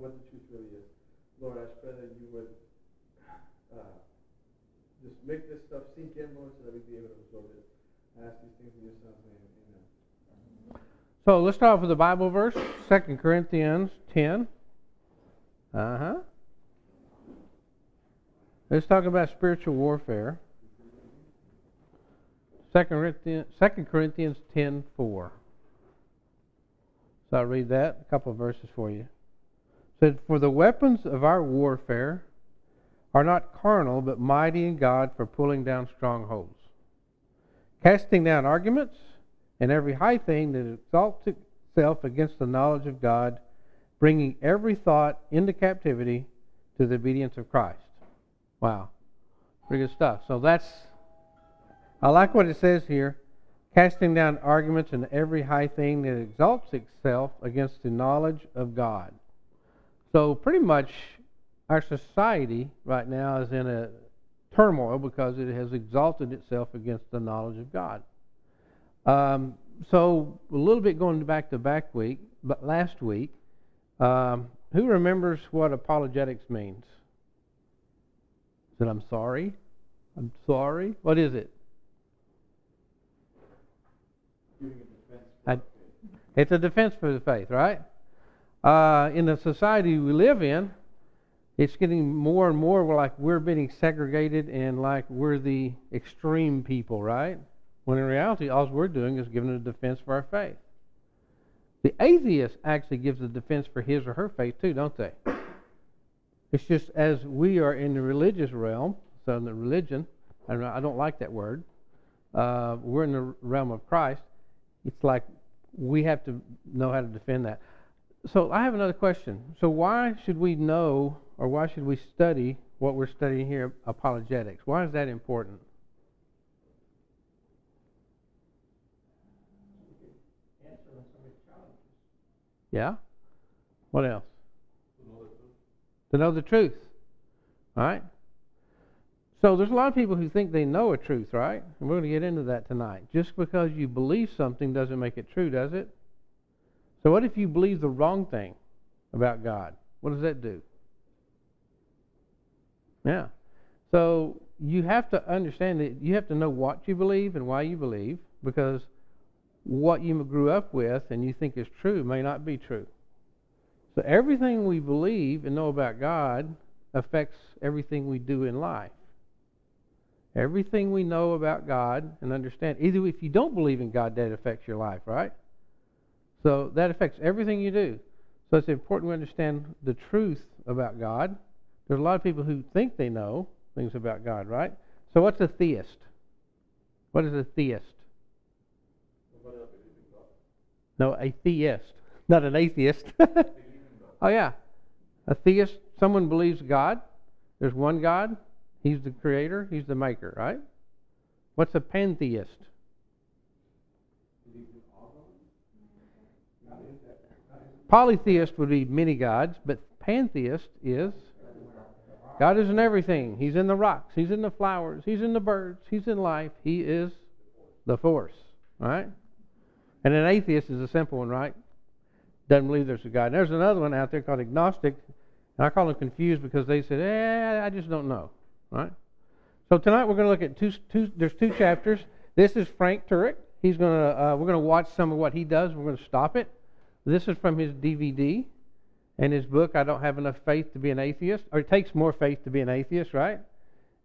what the truth really is. Lord, I just pray that you would just make this stuff sink in, Lord, so that we be able to absorb it. I ask these things in your son's name. Amen. So let's start off with the Bible verse, 2 Corinthians 10. Let's talk about spiritual warfare. 2 Corinthians 10:4. So I'll read that, a couple of verses for you. It said, "For the weapons of our warfare are not carnal, but mighty in God for pulling down strongholds, casting down arguments and every high thing that exalts itself against the knowledge of God, bringing every thought into captivity to the obedience of Christ." Wow. Pretty good stuff. So I like what it says here, casting down arguments and every high thing that exalts itself against the knowledge of God. So pretty much our society right now is in a turmoil because it has exalted itself against the knowledge of God. So a little bit going back to last week, who remembers what apologetics means? Said, I'm sorry. What is it? It's a defense for the faith, right? In the society we live in, it's getting more and more like we're being segregated and like we're the extreme people, right? When in reality, all we're doing is giving a defense for our faith. The atheist actually gives a defense for his or her faith too, don't they? It's just as we are in the religious realm, so in the religion, I don't like that word, we're in the realm of Christ, it's like we have to know how to defend that. So I have another question. So why should we know, or why should we study what we're studying here, apologetics? Why is that important? Yeah? What else? To know the truth. All right? So there's a lot of people who think they know a truth, right? And we're going to get into that tonight. Just because you believe something doesn't make it true, does it? So what if you believe the wrong thing about God? What does that do? Yeah. So you have to understand that you have to know what you believe and why you believe, because what you grew up with and you think is true may not be true. So everything we believe and know about God affects everything we do in life. Everything we know about God and understand, either if you don't believe in God, that affects your life, right? So that affects everything you do. So it's important we understand the truth about God. There's a lot of people who think they know things about God, right? So what's a theist? What is a theist? No, a theist, not an atheist. Oh yeah, a theist, someone believes God. There's one God. He's the creator. He's the maker, right? What's a pantheist? Polytheist would be many gods, but pantheist is God is in everything. He's in the rocks. He's in the flowers. He's in the birds. He's in life. He is the force, right? And an atheist is a simple one, right? Doesn't believe there's a God. And there's another one out there called agnostic, and I call them confused because they said, I just don't know, right? So tonight we're going to look at there's two chapters. This is Frank Turek. We're going to watch some of what he does. We're going to stop it. This is from his DVD and his book, I Don't Have Enough Faith to Be an Atheist. Or it takes more faith to be an atheist, right?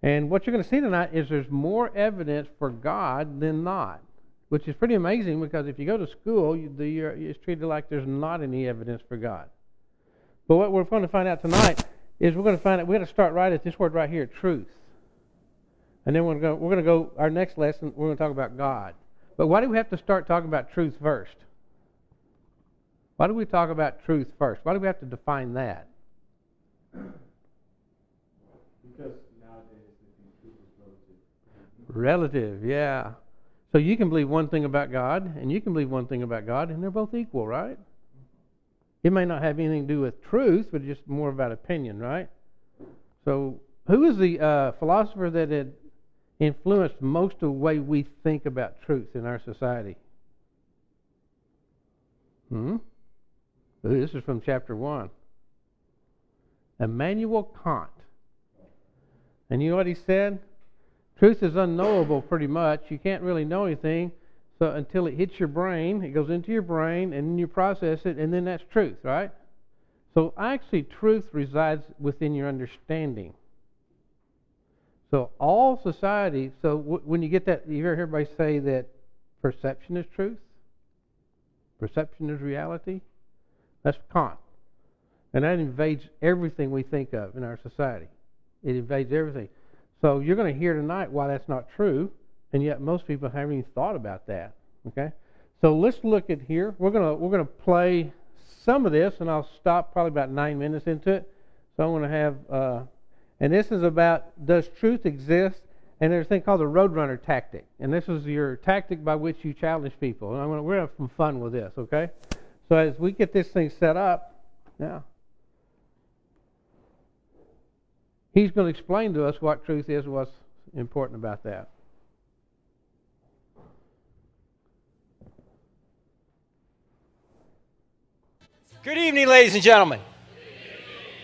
And what you're going to see tonight is there's more evidence for God than not, which is pretty amazing because if you go to school, it's treated like there's not any evidence for God. But what we're going to find out tonight is we're going to start right at this word right here, truth. And then we're going to go, our next lesson, we're going to talk about God. But why do we have to start talking about truth first? Why do we talk about truth first? Why do we have to define that? Because nowadays truth is relative. Relative, yeah. So you can believe one thing about God, and you can believe one thing about God, and they're both equal, right? It may not have anything to do with truth, but just more about opinion, right? So who is the philosopher that had influenced most of the way we think about truth in our society? This is from chapter 1. Immanuel Kant. And you know what he said? Truth is unknowable pretty much. You can't really know anything until it hits your brain. It goes into your brain, and then you process it, and then that's truth, right? So actually, truth resides within your understanding. So all society, when you get that, you hear everybody say that perception is truth? Perception is reality? That's Kant. And that invades everything we think of in our society. It invades everything. So you're going to hear tonight why that's not true, and yet most people haven't even thought about that. Okay? So let's look at here. We're going to play some of this, and I'll stop probably about 9 minutes into it. So I'm going to have, and this is about, does truth exist? And there's a thing called the Roadrunner tactic. And this is your tactic by which you challenge people. And we're going to have some fun with this, okay? So as we get this thing set up, now, he's going to explain to us what truth is and what's important about that. Good evening, ladies and gentlemen.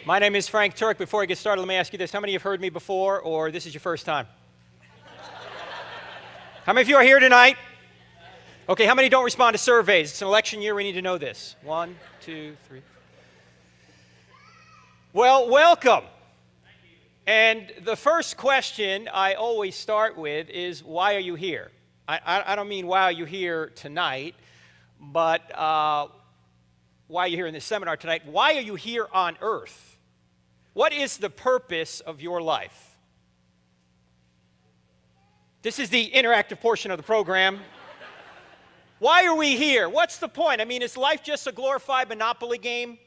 My name is Frank Turk. Before I get started, let me ask you this. How many of you have heard me before, or this is your first time? How many of you are here tonight? Okay, how many don't respond to surveys? It's an election year. We need to know this. 1, 2, 3. Well, welcome. And the first question I always start with is, why are you here? I don't mean why are you here tonight, but why are you here in this seminar tonight? Why are you here on earth? What is the purpose of your life? This is the interactive portion of the program. Why are we here? What's the point? I mean, is life just a glorified Monopoly game?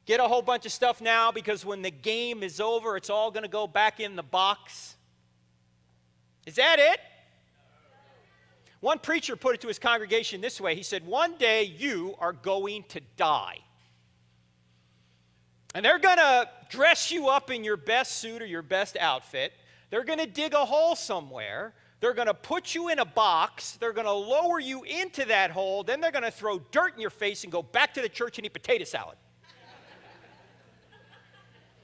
Get a whole bunch of stuff now because when the game is over, it's all going to go back in the box? Is that it? One preacher put it to his congregation this way. He said, one day you are going to die. And they're going to dress you up in your best suit or your best outfit. They're going to dig a hole somewhere. They're going to put you in a box. They're going to lower you into that hole. Then they're going to throw dirt in your face and go back to the church and eat potato salad.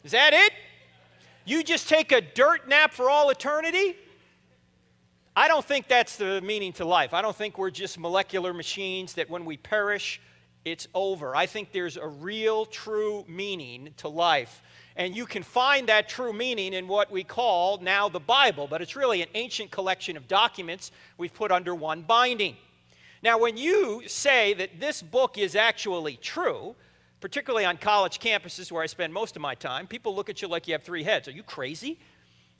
Is that it? You just take a dirt nap for all eternity? I don't think that's the meaning to life. I don't think we're just molecular machines that when we perish, it's over. I think there's a real, true meaning to life. And you can find that true meaning in what we call now the Bible, but it's really an ancient collection of documents we've put under one binding. Now, when you say that this book is actually true, particularly on college campuses where I spend most of my time, people look at you like you have 3 heads. Are you crazy?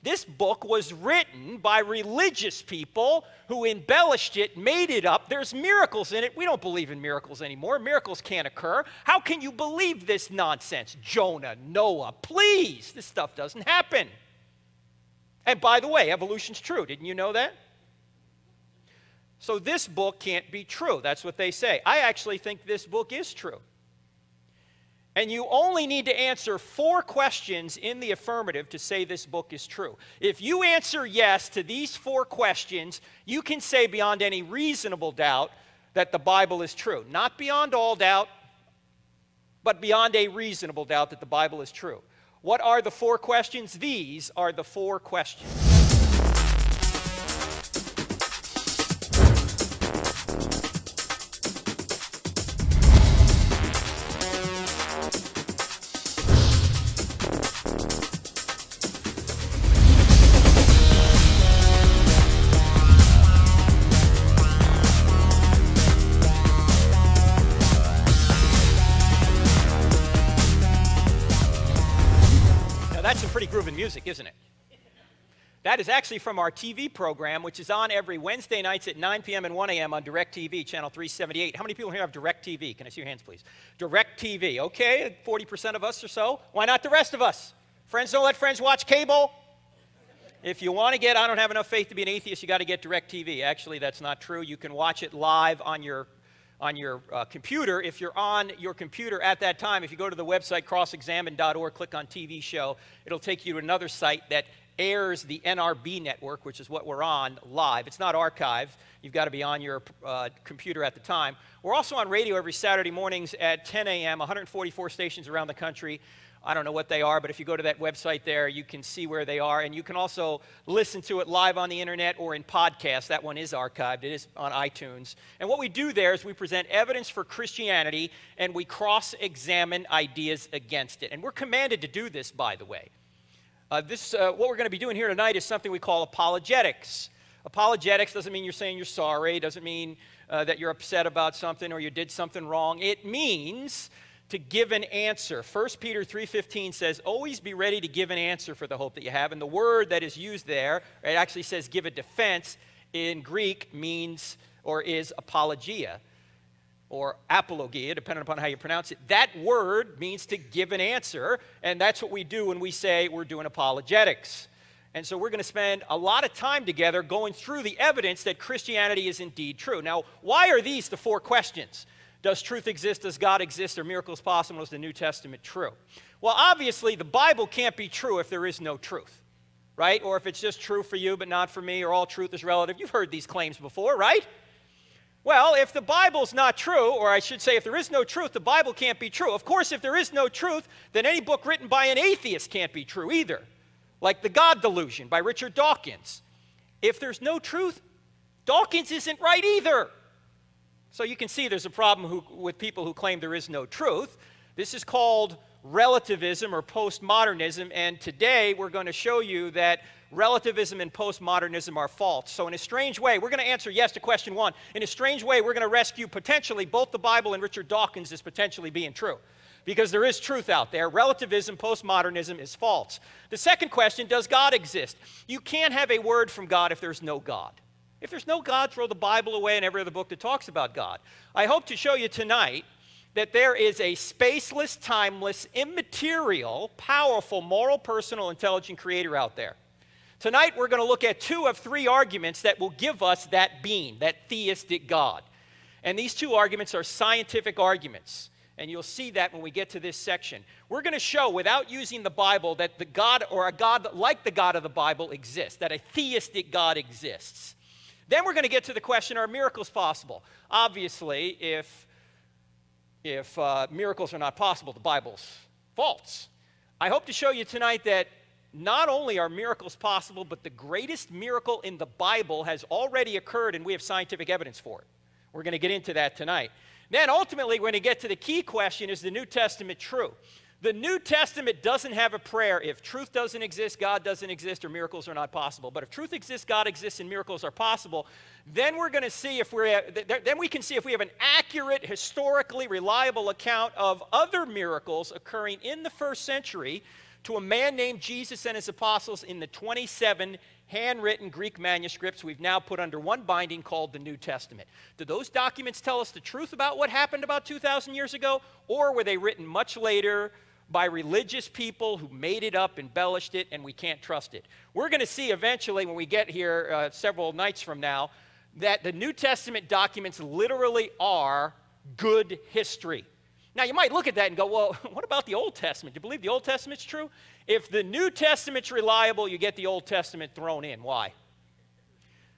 This book was written by religious people who embellished it, made it up. There's miracles in it. We don't believe in miracles anymore. Miracles can't occur. How can you believe this nonsense? Jonah, Noah, please. This stuff doesn't happen. And by the way, evolution's true. Didn't you know that? So this book can't be true. That's what they say. I actually think this book is true. And you only need to answer 4 questions in the affirmative to say this book is true. If you answer yes to these 4 questions, you can say beyond any reasonable doubt that the Bible is true. Not beyond all doubt, but beyond a reasonable doubt that the Bible is true. What are the 4 questions? These are the 4 questions. Grooving music, isn't it? That is actually from our TV program, which is on every Wednesday nights at 9 p.m. and 1 a.m. on DirecTV, channel 378. How many people here have DirecTV? Can I see your hands, please? DirecTV, okay, 40% of us or so. Why not the rest of us? Friends don't let friends watch cable. If you want to get, I don't have enough faith to be an atheist, you got to get DirecTV. Actually, that's not true. You can watch it live on your computer. If you're on your computer at that time, if you go to the website crossexamine.org, click on TV show, it'll take you to another site that airs the NRB network, which is what we're on live. It's not archived. You've got to be on your computer at the time. We're also on radio every Saturday mornings at 10 a.m., 144 stations around the country. I don't know what they are, but if you go to that website there, you can see where they are. And you can also listen to it live on the internet or in podcast. That one is archived. It is on iTunes. And what we do there is we present evidence for Christianity, and we cross-examine ideas against it. And we're commanded to do this, by the way. What we're going to be doing here tonight is something we call apologetics. Apologetics doesn't mean you're saying you're sorry. It doesn't mean that you're upset about something or you did something wrong. It means to give an answer. 1 Peter 3:15 says, always be ready to give an answer for the hope that you have. And the word that is used there, it actually says give a defense, in Greek means or is apologia or apologia, depending upon how you pronounce it. That word means to give an answer, and that's what we do when we say we're doing apologetics. And so we're going to spend a lot of time together going through the evidence that Christianity is indeed true. Now, why are these the 4 questions? Does truth exist? Does God exist? Are miracles possible? Is the New Testament true? Well, obviously, the Bible can't be true if there is no truth, right? Or if it's just true for you but not for me, or all truth is relative. You've heard these claims before, right? Well, if the Bible's not true, or I should say if there is no truth, the Bible can't be true. Of course, if there is no truth, then any book written by an atheist can't be true either, like The God Delusion by Richard Dawkins. If there's no truth, Dawkins isn't right either. So you can see there's a problem with people who claim there is no truth. This is called relativism or postmodernism, and today we're going to show you that relativism and postmodernism are false. So in a strange way, we're going to answer yes to question 1. In a strange way, we're going to rescue potentially both the Bible and Richard Dawkins as potentially being true, because there is truth out there. Relativism, postmodernism is false. The second question, does God exist? You can't have a word from God if there's no God. If there's no God, throw the Bible away and every other book that talks about God. I hope to show you tonight that there is a spaceless, timeless, immaterial, powerful, moral, personal, intelligent creator out there. Tonight we're going to look at 2 of 3 arguments that will give us that being, that theistic God. And these 2 arguments are scientific arguments. And you'll see that when we get to this section. We're going to show, without using the Bible, that the God, or a God like the God of the Bible, exists, that a theistic God exists. Then we're going to get to the question, are miracles possible? Obviously, if miracles are not possible, the Bible's false. I hope to show you tonight that not only are miracles possible, but the greatest miracle in the Bible has already occurred, and we have scientific evidence for it. We're going to get into that tonight. Then ultimately, we're going to get to the key question, is the New Testament true? The New Testament doesn't have a prayer if truth doesn't exist, God doesn't exist, or miracles are not possible. But if truth exists, God exists, and miracles are possible, then we're going to see if we can see if we have an accurate, historically reliable account of other miracles occurring in the 1st century to a man named Jesus and his apostles in the 27 handwritten Greek manuscripts we've now put under one binding called the New Testament. Do those documents tell us the truth about what happened about 2,000 years ago, or were they written much later by religious people who made it up, embellished it, and we can't trust it? We're going to see eventually when we get here several nights from now that the New Testament documents literally are good history. Now, you might look at that and go, well, what about the Old Testament? Do you believe the Old Testament's true? If the New Testament's reliable, you get the Old Testament thrown in. Why?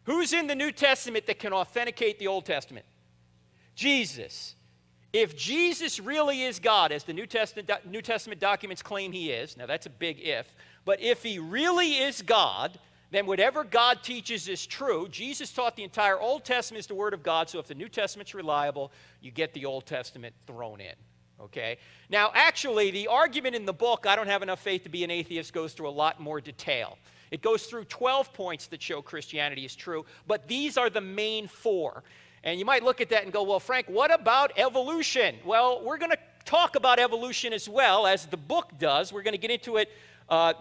Who's in the New Testament that can authenticate the Old Testament? Jesus. If Jesus really is God, as the New Testament documents claim he is, now that's a big if, but if he really is God, then whatever God teaches is true. Jesus taught the entire Old Testament is the Word of God, so if the New Testament's reliable, you get the Old Testament thrown in. Okay? Now, actually, the argument in the book, I don't have enough faith to be an atheist, goes through a lot more detail. It goes through 12 points that show Christianity is true, but these are the main 4. And you might look at that and go, well, Frank, what about evolution? Well, we're going to talk about evolution as well, as the book does. We're going to get into it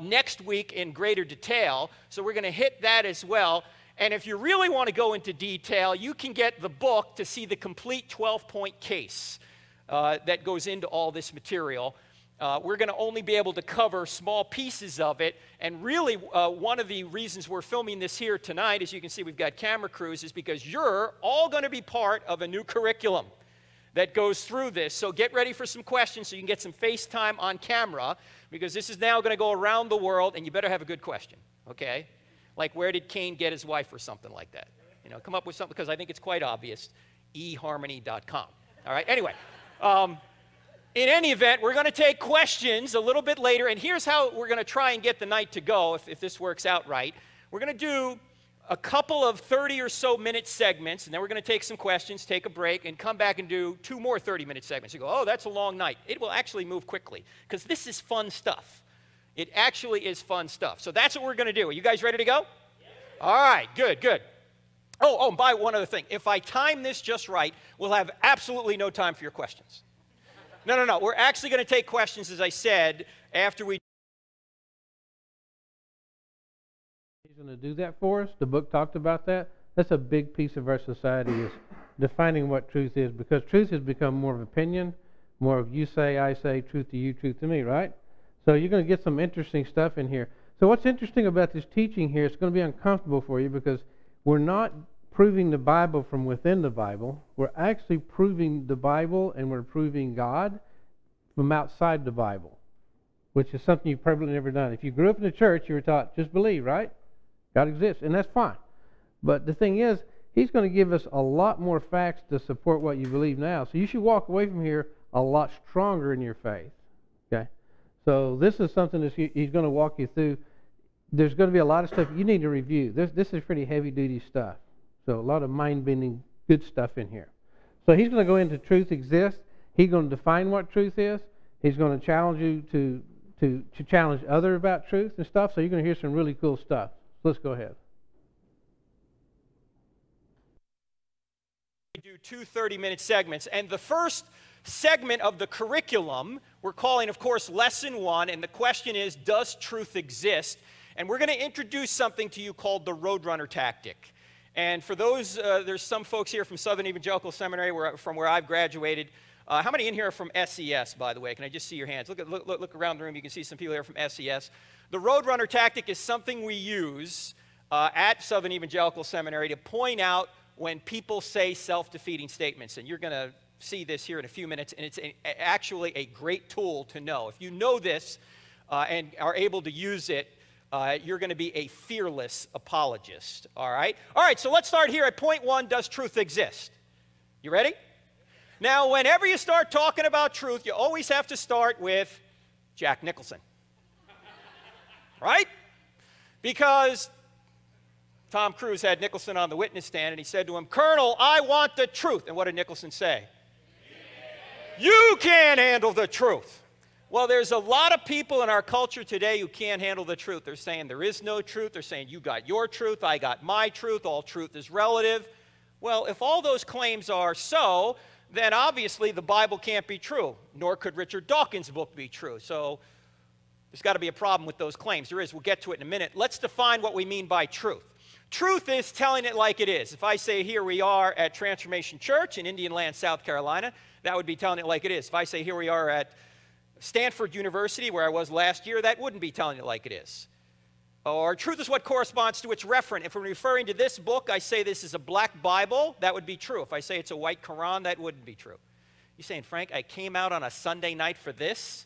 next week in greater detail, so we're going to hit that as well. And if you really want to go into detail, you can get the book to see the complete 12-point case that goes into all this material. We're going to only be able to cover small pieces of it, and really one of the reasons we're filming this here tonight, as you can see we've got camera crews, is because you're all going to be part of a new curriculum. that goes through this. So get ready for some questions so you can get some FaceTime on camera, because this is now going to go around the world, and you better have a good question, okay? Like, where did Cain get his wife or something like that? You know, come up with something, because I think it's quite obvious. eharmony.com. All right, anyway. In any event, we're going to take questions a little bit later, and here's how we're going to try and get the night to go, if this works out right. We're going to do a couple of 30 or so minute segments, and then we're going to take some questions, take a break, and come back and do 2 more 30-minute segments. You go, oh, that's a long night. It will actually move quickly, because this is fun stuff. It actually is fun stuff. So that's what we're going to do. Are you guys ready to go? Yes. All right, good, good. Oh, and by one other thing. If I time this just right, we'll have absolutely no time for your questions. No. We're actually going to take questions, as I said, after we... He's going to do that for us. The book talked about that. That's a big piece of our society, is defining what truth is, because truth has become more of opinion, more of you say, I say, truth to you, truth to me, right? So you're going to get some interesting stuff in here. So what's interesting about this teaching here, it's going to be uncomfortable for you, because we're not proving the Bible from within the Bible. We're actually proving the Bible, and we're proving God from outside the Bible, which is something you've probably never done. If you grew up in the church, you were taught, just believe, right? God exists, and that's fine. But the thing is, he's going to give us a lot more facts to support what you believe now. So you should walk away from here a lot stronger in your faith. Okay? So this is something that he's going to walk you through. There's going to be a lot of stuff you need to review. This is pretty heavy-duty stuff. So a lot of mind-bending good stuff in here. So he's going to go into truth exists. He's going to define what truth is. He's going to challenge you to challenge others about truth and stuff. So you're going to hear some really cool stuff. So let's go ahead. We do 2 30-minute segments. And the first segment of the curriculum, we're calling, of course, Lesson 1. And the question is, does truth exist? And we're going to introduce something to you called the Roadrunner tactic. And for those, there's some folks here from Southern Evangelical Seminary, from where I've graduated. How many in here are from SES, by the way? Can I just see your hands? Look around the room. You can see some people here from SES. The Roadrunner tactic is something we use at Southern Evangelical Seminary to point out when people say self-defeating statements. And you're going to see this here in a few minutes. And it's actually a great tool to know. If you know this and are able to use it, you're going to be a fearless apologist, all right? All right, so let's start here at point 1, does truth exist? You ready? Now, whenever you start talking about truth, you always have to start with Jack Nicholson, right? Because Tom Cruise had Nicholson on the witness stand, and he said to him, Colonel, I want the truth. And what did Nicholson say? You can't handle the truth. Well, there's a lot of people in our culture today who can't handle the truth. They're saying there is no truth. They're saying you got your truth, I got my truth, all truth is relative. Well, if all those claims are so, then obviously the Bible can't be true, nor could Richard Dawkins' book be true. So there's got to be a problem with those claims. There is. We'll get to it in a minute. Let's define what we mean by truth. Truth is telling it like it is. If I say here we are at Transformation Church in Indian Land, South Carolina, that would be telling it like it is. If I say here we are at Stanford University, where I was last year, that wouldn't be telling it like it is. Or truth is what corresponds to its referent. If I'm referring to this book, I say this is a black Bible, that would be true. If I say it's a white Quran, that wouldn't be true. You're saying, Frank, I came out on a Sunday night for this?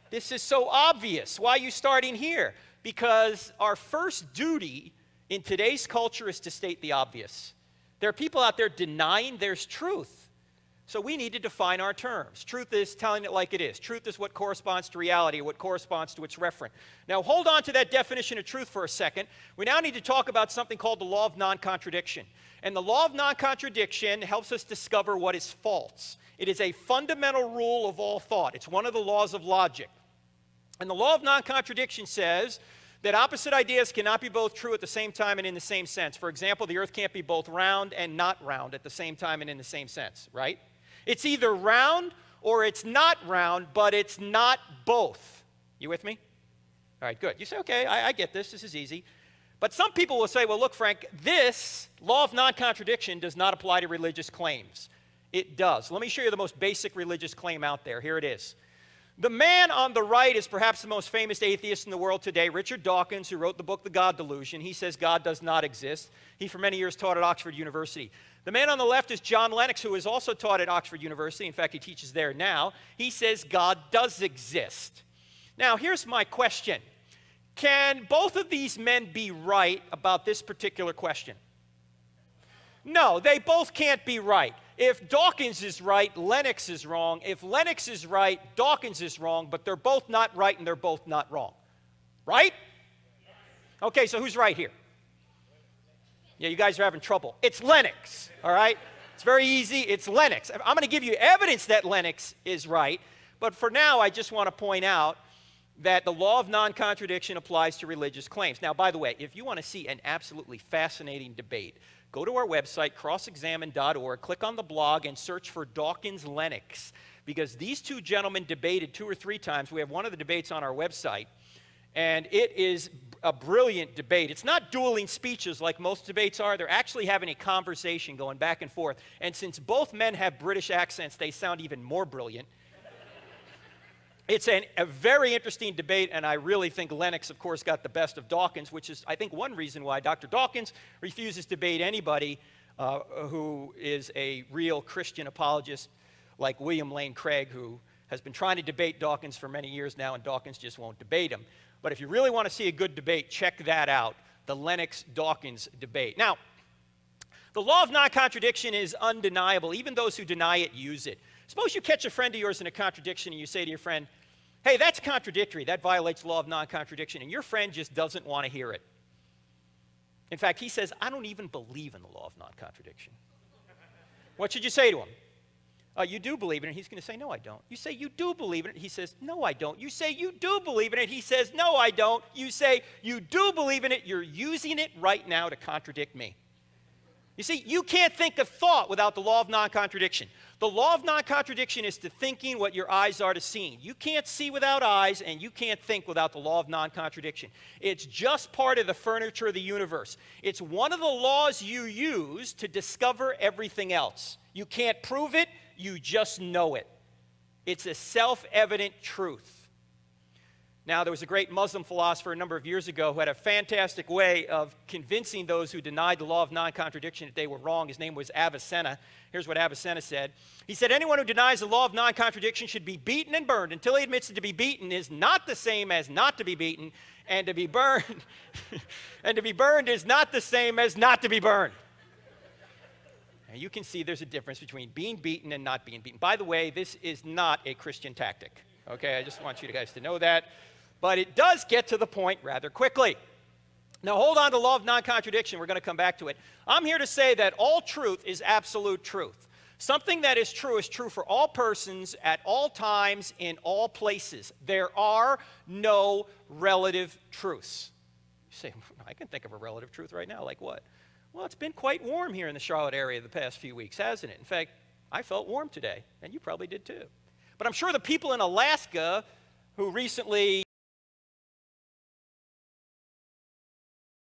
This is so obvious. Why are you starting here? Because our first duty in today's culture is to state the obvious. There are people out there denying there's truth. So we need to define our terms. Truth is telling it like it is. Truth is what corresponds to reality, what corresponds to its referent. Now hold on to that definition of truth for a second. We now need to talk about something called the law of non-contradiction. And the law of non-contradiction helps us discover what is false. It is a fundamental rule of all thought. It's one of the laws of logic. And the law of non-contradiction says that opposite ideas cannot be both true at the same time and in the same sense. For example, the earth can't be both round and not round at the same time and in the same sense, right? It's either round or it's not round, but it's not both. You with me? All right, good. You say, okay, I get this. This is easy. But some people will say, well, look, Frank, this law of non-contradiction does not apply to religious claims. It does. Let me show you the most basic religious claim out there. Here it is. The man on the right is perhaps the most famous atheist in the world today, Richard Dawkins, who wrote the book The God Delusion. He says God does not exist. He, for many years, taught at Oxford University. The man on the left is John Lennox, who is also taught at Oxford University. In fact, he teaches there now. He says God does exist. Now, here's my question. Can both of these men be right about this particular question? No, they both can't be right. If Dawkins is right, Lennox is wrong. If Lennox is right, Dawkins is wrong, but they're both not right and they're both not wrong. Right? Okay, so who's right here? Yeah, you guys are having trouble. It's Lennox, all right? It's very easy. It's Lennox. I'm going to give you evidence that Lennox is right, but for now, I just want to point out that the law of non-contradiction applies to religious claims. Now, by the way, if you want to see an absolutely fascinating debate, go to our website, crossexamine.org, click on the blog, and search for Dawkins-Lennox, because these two gentlemen debated 2 or 3 times. We have one of the debates on our website, and it is a brilliant debate. It's not dueling speeches like most debates are. They're actually having a conversation going back and forth. And since both men have British accents, they sound even more brilliant. It's a very interesting debate, and I really think Lennox, of course, got the best of Dawkins, which is, I think, one reason why Dr. Dawkins refuses to debate anybody who is a real Christian apologist like William Lane Craig, who has been trying to debate Dawkins for many years now, and Dawkins just won't debate him. But if you really want to see a good debate, check that out, the Lennox-Dawkins debate. Now, the law of non-contradiction is undeniable. Even those who deny it use it. Suppose you catch a friend of yours in a contradiction and you say to your friend, hey, that's contradictory. That violates the law of non-contradiction. And your friend just doesn't want to hear it. In fact, he says, I don't even believe in the law of non-contradiction. What should you say to him? You do believe in it. He's going to say, no, I don't. You say, you do believe in it. He says, no, I don't. You say, you do believe in it. He says, no, I don't. You say, you do believe in it. You're using it right now to contradict me. You see, you can't think of thought without the law of non-contradiction. The law of non-contradiction is to thinking what your eyes are to seeing. You can't see without eyes, and you can't think without the law of non-contradiction. It's just part of the furniture of the universe. It's one of the laws you use to discover everything else. You can't prove it, you just know it. It's a self-evident truth. Now, there was a great Muslim philosopher a number of years ago who had a fantastic way of convincing those who denied the law of non-contradiction that they were wrong. His name was Avicenna. Here's what Avicenna said. He said, anyone who denies the law of non-contradiction should be beaten and burned until he admits that to be beaten is not the same as not to be beaten, and to be burned, and to be burned is not the same as not to be burned. And you can see there's a difference between being beaten and not being beaten. By the way, this is not a Christian tactic. Okay, I just want you guys to know that. But it does get to the point rather quickly. Now, hold on to the law of non-contradiction. We're going to come back to it. I'm here to say that all truth is absolute truth. Something that is true for all persons at all times in all places. There are no relative truths. You say, I can think of a relative truth right now. Like what? Well, it's been quite warm here in the Charlotte area the past few weeks, hasn't it? In fact, I felt warm today, and you probably did too. But I'm sure the people in Alaska who recently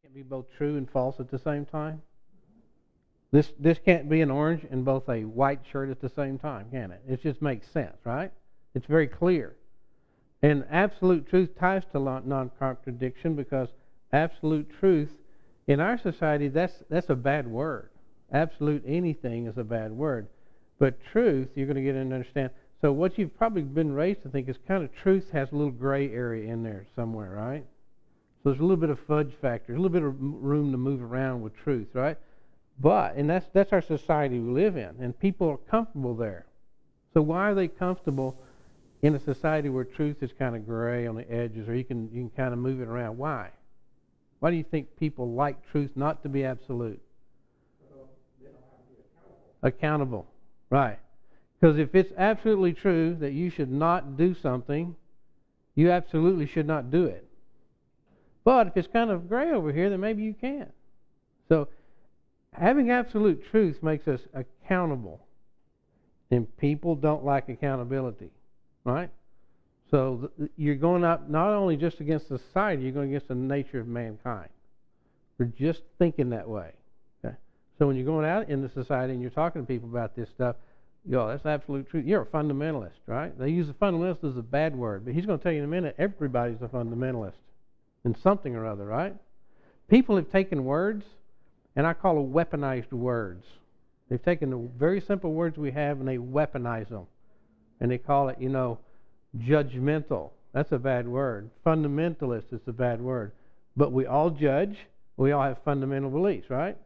Can't be both true and false at the same time. This can't be an orange and both a white shirt at the same time, can it? It just makes sense, right? It's very clear. And absolute truth ties to non-contradiction, because absolute truth in our society, that's a bad word. Absolute anything is a bad word. But truth, you're going to get in and understand. So what you've probably been raised to think is kind of truth has a little gray area in there somewhere, right? So there's a little bit of fudge factor, a little bit of room to move around with truth, right? But, and that's our society we live in, and people are comfortable there. So why are they comfortable in a society where truth is kind of gray on the edges, or you can kind of move it around? Why? Why do you think people like truth not to be absolute? They don't have to be Accountable, right. Because if it's absolutely true that you should not do something, you absolutely should not do it. But if it's kind of gray over here, then maybe you can. So having absolute truth makes us accountable. And people don't like accountability, right? So you're going up not only just against society, you're going against the nature of mankind. We're just thinking that way. Okay? So when you're going out in the society and you're talking to people about this stuff, that's absolute truth. You're a fundamentalist, right? They use the fundamentalist as a bad word, but he's going to tell you in a minute, everybody's a fundamentalist in something or other, right? People have taken words, and I call them weaponized words. They've taken the very simple words we have and they weaponize them. And they call it, judgmental. That's a bad word. Fundamentalist is a bad word. But we all judge. We all have fundamental beliefs, right?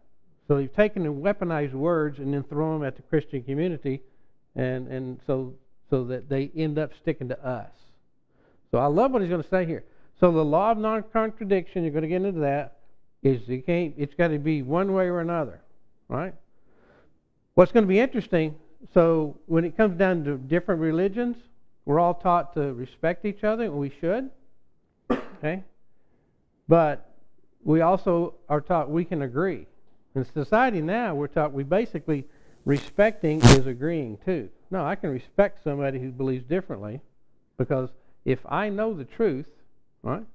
So they've taken and weaponized words and then thrown them at the Christian community, and so that they end up sticking to us. So I love what he's going to say here. So the law of non-contradiction, you're going to get into that, is it's got to be one way or another, right? What's going to be interesting, so when it comes down to different religions, we're all taught to respect each other, and we should, okay? But we also are taught we can agree. In society now, we're taught we basically respecting is agreeing too. No, I can respect somebody who believes differently, because if I know the truth, right,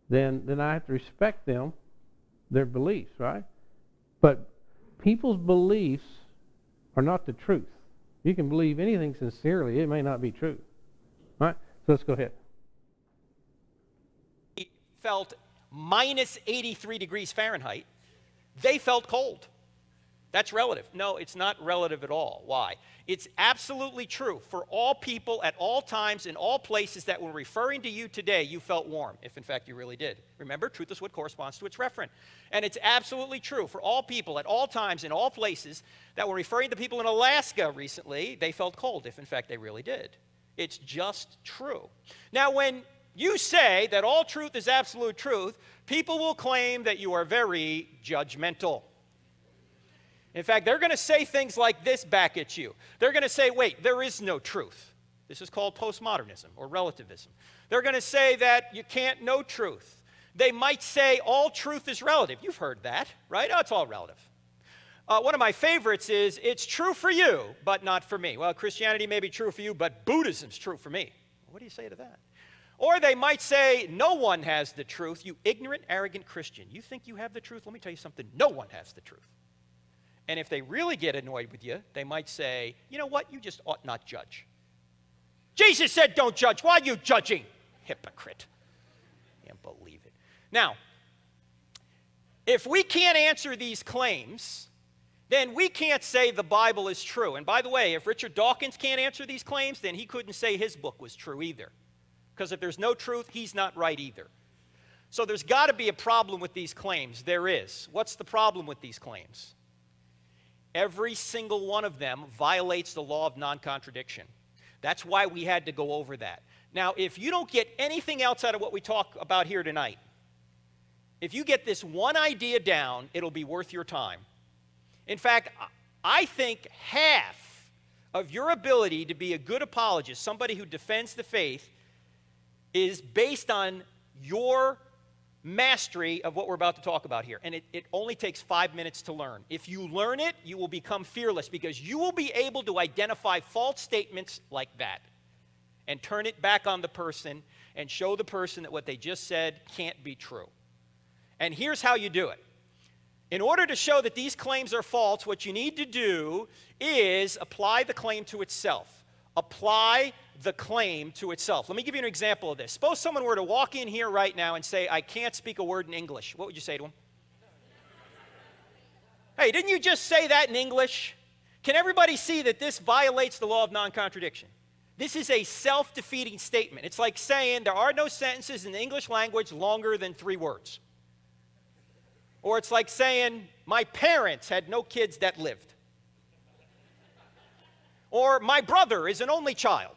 then I have to respect them, their beliefs, right? But people's beliefs are not the truth. You can believe anything sincerely, it may not be true. All right? So let's go ahead. He felt minus 83 degrees Fahrenheit. They felt cold. That's relative. No, it's not relative at all. Why? It's absolutely true. For all people, at all times, in all places that were referring to you today, you felt warm, if in fact you really did. Remember, truth is what corresponds to its referent. And it's absolutely true. For all people, at all times, in all places that were referring to people in Alaska recently, they felt cold, if in fact they really did. It's just true. Now, when you say that all truth is absolute truth, people will claim that you are very judgmental. In fact, they're going to say things like this back at you. They're going to say, wait, there is no truth. This is called postmodernism or relativism. They're going to say that you can't know truth. They might say all truth is relative. You've heard that, right? Oh, it's all relative. One of my favorites is, it's true for you, but not for me. Well, Christianity may be true for you, but Buddhism's true for me. What do you say to that? Or they might say, no one has the truth. You ignorant, arrogant Christian. You think you have the truth? Let me tell you something. No one has the truth. And if they really get annoyed with you, they might say, you know what? You just ought not judge. Jesus said don't judge. Why are you judging? Hypocrite. Can't believe it. Now, if we can't answer these claims, then we can't say the Bible is true. And by the way, if Richard Dawkins can't answer these claims, then he couldn't say his book was true either. Because if there's no truth, he's not right either. So there's got to be a problem with these claims. There is. What's the problem with these claims? Every single one of them violates the law of non-contradiction. That's why we had to go over that. Now, if you don't get anything else out of what we talk about here tonight, if you get this one idea down, it'll be worth your time. In fact, I think half of your ability to be a good apologist, somebody who defends the faith, is based on your mastery of what we're about to talk about here. And it only takes 5 minutes to learn. If you learn it, you will become fearless, because you will be able to identify false statements like that and turn it back on the person and show the person that what they just said can't be true. And here's how you do it. In order to show that these claims are false, what you need to do is apply the claim to itself. Apply the claim to itself. Let me give you an example of this. Suppose someone were to walk in here right now and say, I can't speak a word in English. What would you say to him? Hey, didn't you just say that in English? Can everybody see that this violates the law of non-contradiction? This is a self-defeating statement. It's like saying there are no sentences in the English language longer than 3 words. Or it's like saying, my parents had no kids that lived. Or my brother is an only child.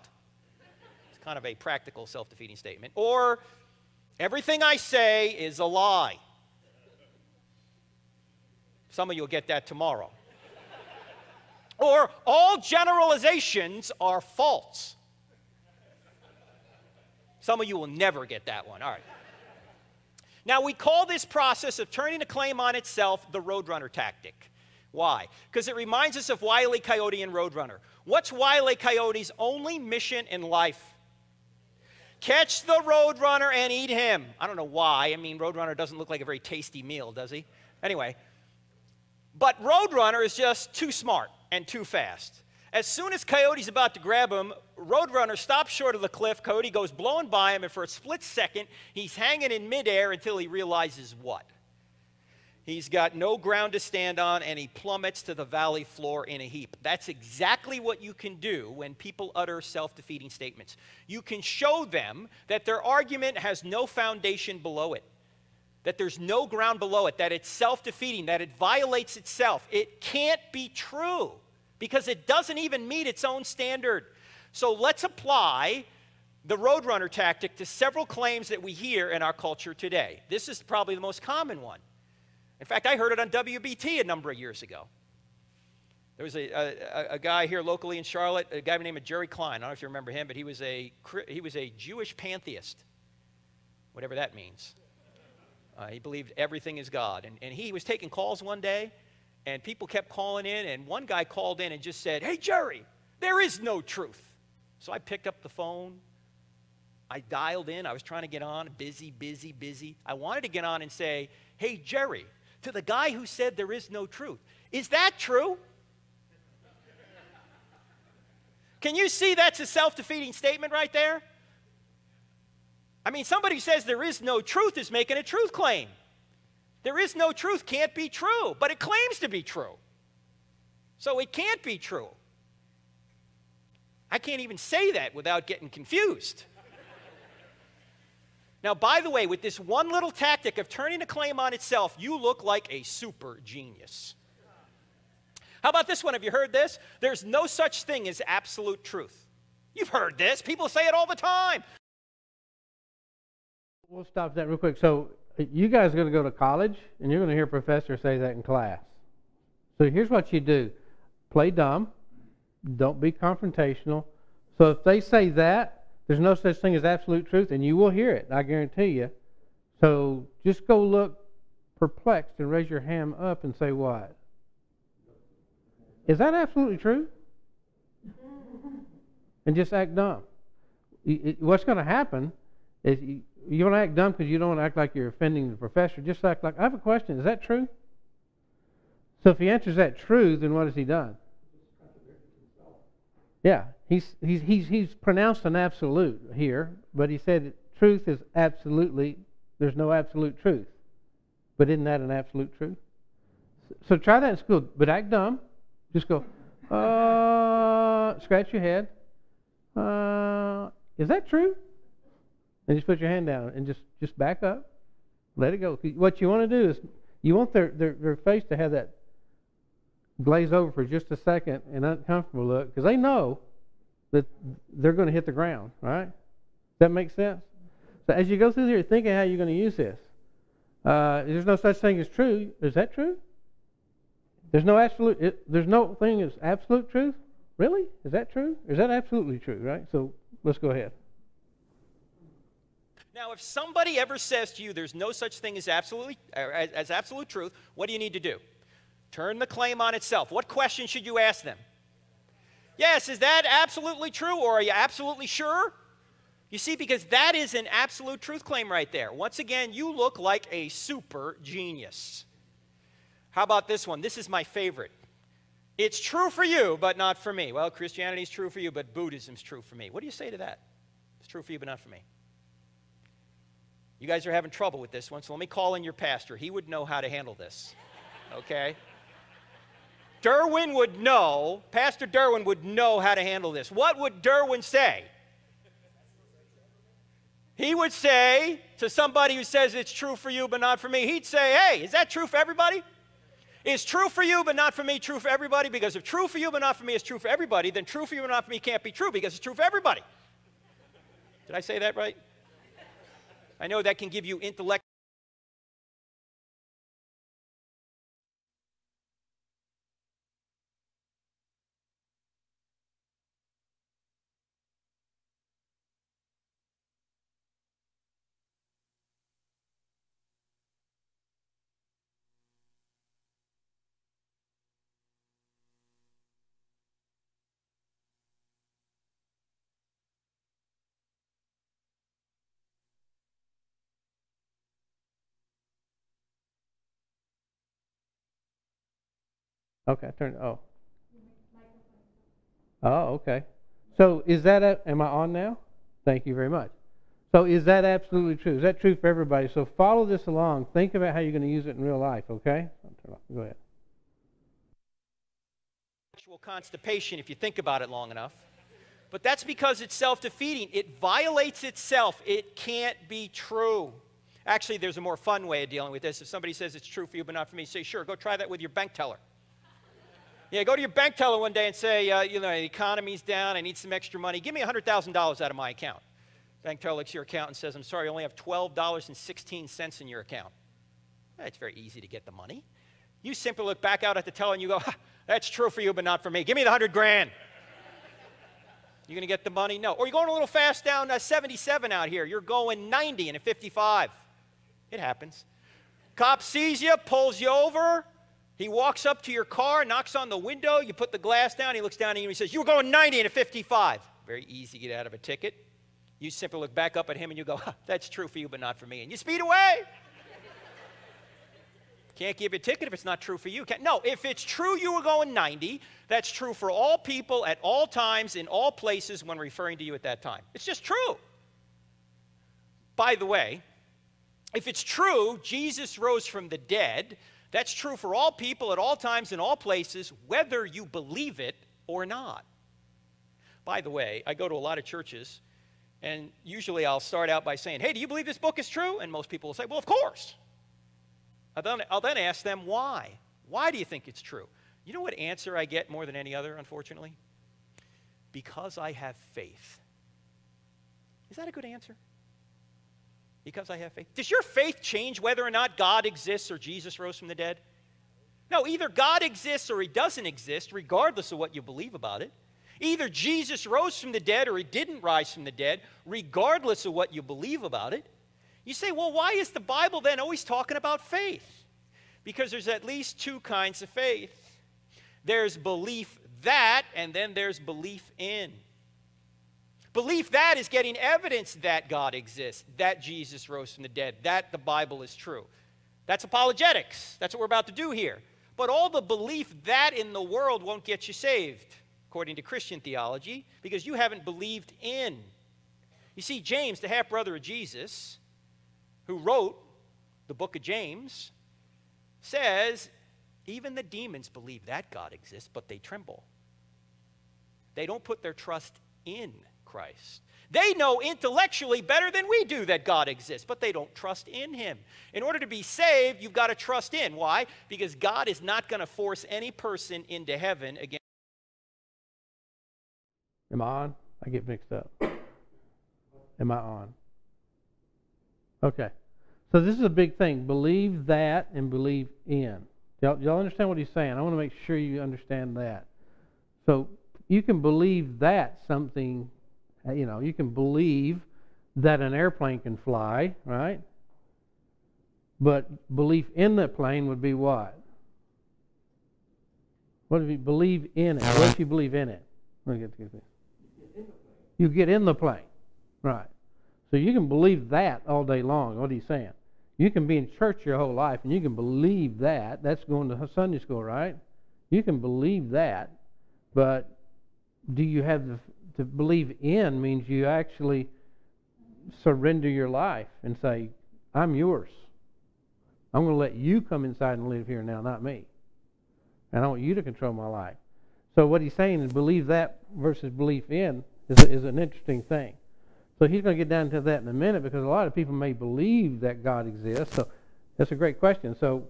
It's kind of a practical self-defeating statement. Or everything I say is a lie. Some of you will get that tomorrow. Or all generalizations are false. Some of you will never get that one. All right. Now, we call this process of turning a claim on itself the Roadrunner tactic. Why? Because it reminds us of Wile E. Coyote and Roadrunner. What's Wile E. Coyote's only mission in life? Catch the Roadrunner and eat him. I don't know why. I mean, Roadrunner doesn't look like a very tasty meal, does he? Anyway, but Roadrunner is just too smart and too fast. As soon as Coyote's about to grab him, Roadrunner stops short of the cliff. Coyote goes blowing by him, and for a split second, he's hanging in midair until he realizes what? He's got no ground to stand on, and he plummets to the valley floor in a heap. That's exactly what you can do when people utter self-defeating statements. You can show them that their argument has no foundation below it, that there's no ground below it, that it's self-defeating, that it violates itself. It can't be true because it doesn't even meet its own standard. So let's apply the roadrunner tactic to several claims that we hear in our culture today. This is probably the most common one. In fact, I heard it on WBT a number of years ago. There was a guy here locally in Charlotte, a guy by the name of Jerry Klein. I don't know if you remember him, but he was a Jewish pantheist, whatever that means. He believed everything is God. And he was taking calls one day, and people kept calling in, and one guy called in and just said, "Hey, Jerry, there is no truth." So I picked up the phone. I dialed in. I was trying to get on, busy. I wanted to get on and say, "Hey, Jerry, to the guy who said there is no truth, is that true?" Can you see that's a self-defeating statement right there? I mean, somebody who says there is no truth is making a truth claim. There is no truth can't be true, but it claims to be true. So it can't be true. I can't even say that without getting confused. Now, by the way, with this one little tactic of turning a claim on itself, you look like a super genius. How about this one? Have you heard this? There's no such thing as absolute truth. You've heard this. People say it all the time. We'll stop that real quick. So you guys are going to go to college, and you're going to hear a professor say that in class. So here's what you do. Play dumb. Don't be confrontational. So if they say that, there's no such thing as absolute truth, and you will hear it, I guarantee you. So just go look perplexed and raise your hand up and say what? Is that absolutely true? And just act dumb. What's going to happen is you don't act dumb because you don't act like you're offending the professor. Just act like, "I have a question. Is that true?" So if he answers that true, then what has he done? Yeah, he's pronounced an absolute here, but he said truth is absolutely, there's no absolute truth. But isn't that an absolute truth? So try that in school, but act dumb. Just go, scratch your head. Is that true? And just put your hand down and just back up. Let it go. What you want to do is you want their face to have that glaze over for just a second, an uncomfortable look, because they know that they're going to hit the ground, right? Does that make sense? So as you go through here, think of how you're going to use this. There's no such thing as true. Is that true? There's no thing as absolute truth? Really? Is that true? Or is that absolutely true, right? So let's go ahead. Now, if somebody ever says to you there's no such thing as absolute truth, what do you need to do? Turn the claim on itself. What question should you ask them? Yes, is that absolutely true, or are you absolutely sure? You see, because that is an absolute truth claim right there. Once again, you look like a super genius. How about this one? This is my favorite. It's true for you, but not for me. Well, Christianity is true for you, but Buddhism is true for me. What do you say to that? It's true for you, but not for me. You guys are having trouble with this one, so let me call in your pastor. He would know how to handle this, okay? Derwin would know, Pastor Derwin would know how to handle this. What would Derwin say? He would say to somebody who says it's true for you but not for me, he'd say, "Hey, is that true for everybody? Is true for you but not for me true for everybody? Because if true for you but not for me is true for everybody, then true for you but not for me can't be true because it's true for everybody." Did I say that right? I know that can give you intellect. Okay, Oh, okay. So is that am I on now? Thank you very much. So is that absolutely true? Is that true for everybody? So follow this along. Think about how you're going to use it in real life, okay? Go ahead. Actual constipation if you think about it long enough. But that's because it's self-defeating. It violates itself. It can't be true. Actually, there's a more fun way of dealing with this. If somebody says it's true for you but not for me, say, sure, go try that with your bank teller. Yeah, go to your bank teller one day and say, you know, the economy's down, I need some extra money. Give me $100,000 out of my account. Bank teller looks at your account and says, I'm sorry, I only have $12.16 in your account. It's very easy to get the money. You simply look back out at the teller and you go, that's true for you but not for me. Give me the 100 grand. You going to get the money? No. Or you're going a little fast down 77 out here. You're going 90 in a 55. It happens. Cop sees you, pulls you over. He walks up to your car, knocks on the window. You put the glass down. He looks down at you and he says, you were going 90 in a 55. Very easy to get out of a ticket. You simply look back up at him and you go, that's true for you but not for me. And you speed away. Can't give you a ticket if it's not true for you. No, if it's true you were going 90, that's true for all people at all times in all places when referring to you at that time. It's just true. By the way, if it's true Jesus rose from the dead, that's true for all people at all times in all places, whether you believe it or not. By the way, I go to a lot of churches, and usually I'll start out by saying, hey, do you believe this book is true? And most people will say, well, of course. I'll then ask them why. Why do you think it's true? You know what answer I get more than any other, unfortunately? Because I have faith. Is that a good answer? Because I have faith. Does your faith change whether or not God exists or Jesus rose from the dead? No, either God exists or he doesn't exist, regardless of what you believe about it. Either Jesus rose from the dead or he didn't rise from the dead, regardless of what you believe about it. You say, well, why is the Bible then always talking about faith? Because there's at least two kinds of faith. There's belief that, and then there's belief in. Belief that is getting evidence that God exists, that Jesus rose from the dead, that the Bible is true. That's apologetics. That's what we're about to do here. But all the belief that in the world won't get you saved, according to Christian theology, because you haven't believed in. You see, James, the half-brother of Jesus, who wrote the book of James, says even the demons believe that God exists, but they tremble. They don't put their trust in Christ. They know intellectually better than we do that God exists, but they don't trust in him. In order to be saved, you've got to trust in. Why? Because God is not going to force any person into heaven again. Am I on? I get mixed up. Am I on? Okay. So this is a big thing. Believe that and believe in. Y'all understand what he's saying? I want to make sure you understand that. So you can believe that something, you can believe that an airplane can fly, right? But belief in the plane would be what? What if you believe in it? What if you believe in it? Let me get this. You get in the plane. Right. So you can believe that all day long. What are you saying? You can be in church your whole life and you can believe that. That's going to Sunday school, right? You can believe that. But do you have to believe in means you actually surrender your life and say, I'm yours. I'm going to let you come inside and live here now, not me. And I want you to control my life. So what he's saying is believe that versus belief in is an interesting thing. So he's going to get down to that in a minute because a lot of people may believe that God exists. So that's a great question. So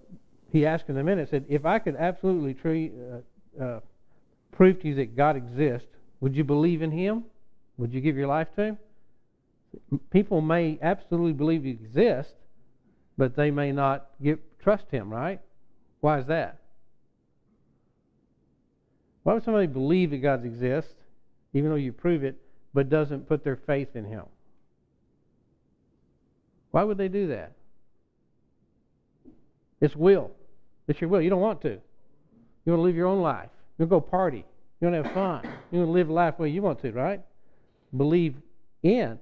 he asked in a minute, said, if I could absolutely prove to you that God exists, would you believe in him? Would you give your life to him? People may absolutely believe he exists, but they may not trust him, right? Why is that? Why would somebody believe that God exists, even though you prove it, but doesn't put their faith in him? Why would they do that? It's will. It's your will. You don't want to. You want to live your own life. You want to go party. You want to have fun. You want to live life the way you want to, right? Believe in,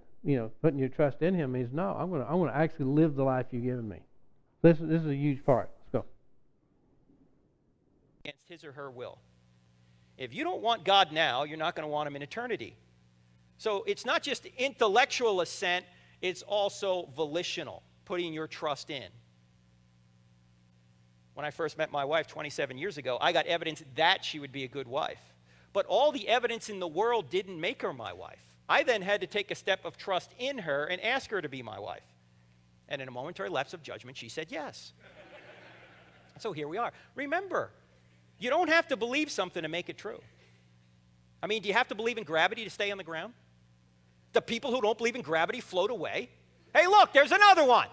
putting your trust in him means, no, I'm going to actually live the life you've given me. This is a huge part. Let's go. Against his or her will. If you don't want God now, you're not going to want him in eternity. So it's not just intellectual assent, it's also volitional, putting your trust in. When I first met my wife 27 years ago, I got evidence that she would be a good wife. But all the evidence in the world didn't make her my wife. I then had to take a step of trust in her and ask her to be my wife. And in a momentary lapse of judgment, she said yes. So here we are. Remember, you don't have to believe something to make it true. I mean, do you have to believe in gravity to stay on the ground? The people who don't believe in gravity float away. Hey, look, there's another one.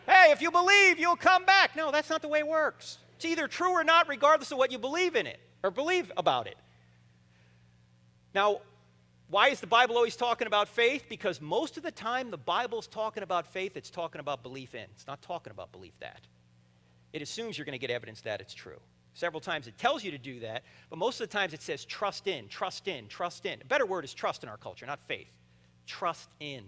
Hey, if you believe, you'll come back. No, that's not the way it works. It's either true or not, regardless of what you believe in it or believe about it. Now, why is the Bible always talking about faith? Because most of the time the Bible's talking about faith, it's talking about belief in. It's not talking about belief that. It assumes you're going to get evidence that it's true. Several times it tells you to do that, but most of the times it says trust in, trust in, trust in. A better word is trust in our culture, not faith. Trust in.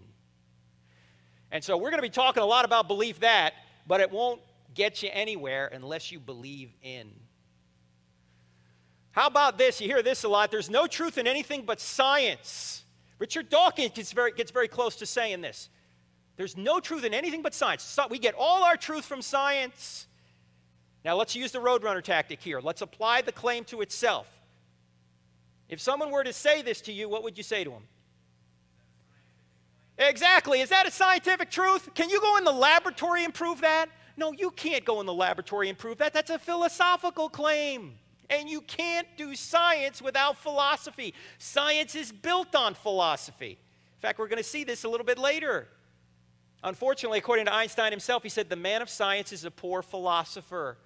And so we're going to be talking a lot about belief that, but it won't get you anywhere unless you believe in. How about this? You hear this a lot. There's no truth in anything but science. Richard Dawkins gets very close to saying this. There's no truth in anything but science. So we get all our truth from science. Now let's use the roadrunner tactic here. Let's apply the claim to itself. If someone were to say this to you, what would you say to them? Exactly. Is that a scientific truth? Can you go in the laboratory and prove that? No, you can't go in the laboratory and prove that. That's a philosophical claim. And you can't do science without philosophy. Science is built on philosophy. In fact, we're going to see this a little bit later. Unfortunately, according to Einstein himself, he said the man of science is a poor philosopher.